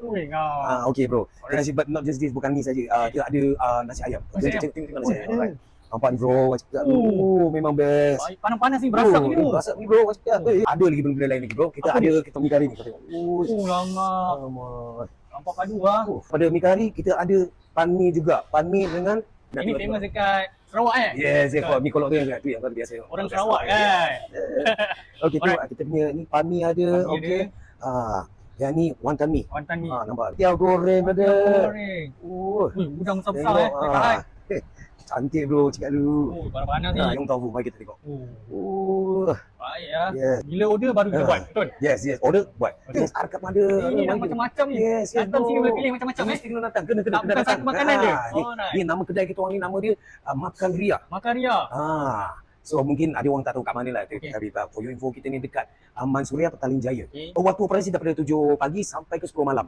Ui, kau. Okey bro. Alright. Nasi but not just this, bukan ni saja. Kita ada nasi ayam. Nasi ayam. Tengok nasi ayam. Oh, Alright. Nampak ni bro, macam cakap tu. Memang best. Baik, panas-panas ni, berasak ni. Berasak ni bro, macam cakap. Ada lagi benda-benda lain lagi bro. Kita Apa ada kita mi kari ni kau tengok. Lama. Alamak. Nampak padu lah. Pada mi kari kita ada pan mi juga. Pan mi dengan Ini famous dekat Sarawak Yes, kalau mi kolok tu yang tu yang biasa. Orang Sarawak kan. Okey, tengok kita punya ni pan mi ada. Pan mi Okey. Yang ni wonton mi. Wonton mi. Nampak. Tiao goreng ada. Goreng. Oh, Udang besar-besar tengok, dekat cantik bro, cakap dulu. panas-panas ni. Yang tahu, mari kita tengok. Baik lah. Yes. Bila order baru kita buat, betul? Yes, order buat. Betul. Yes, arkap ada. Ini dah macam-macam ni. Yes, Datang bro. sini boleh pilih macam-macam Mesti kena datang, kena Tak bukan datang. satu makanan je. Ni, ni nama kedai kita orang ni nama dia Makan Ria. Makaria. So mungkin ada orang tak tahu kat mana lah. Okay. Tapi for your info kita ni dekat Mansuriah Petaling Jaya. Okay. Waktu operasi daripada 7 pagi sampai ke 10 malam.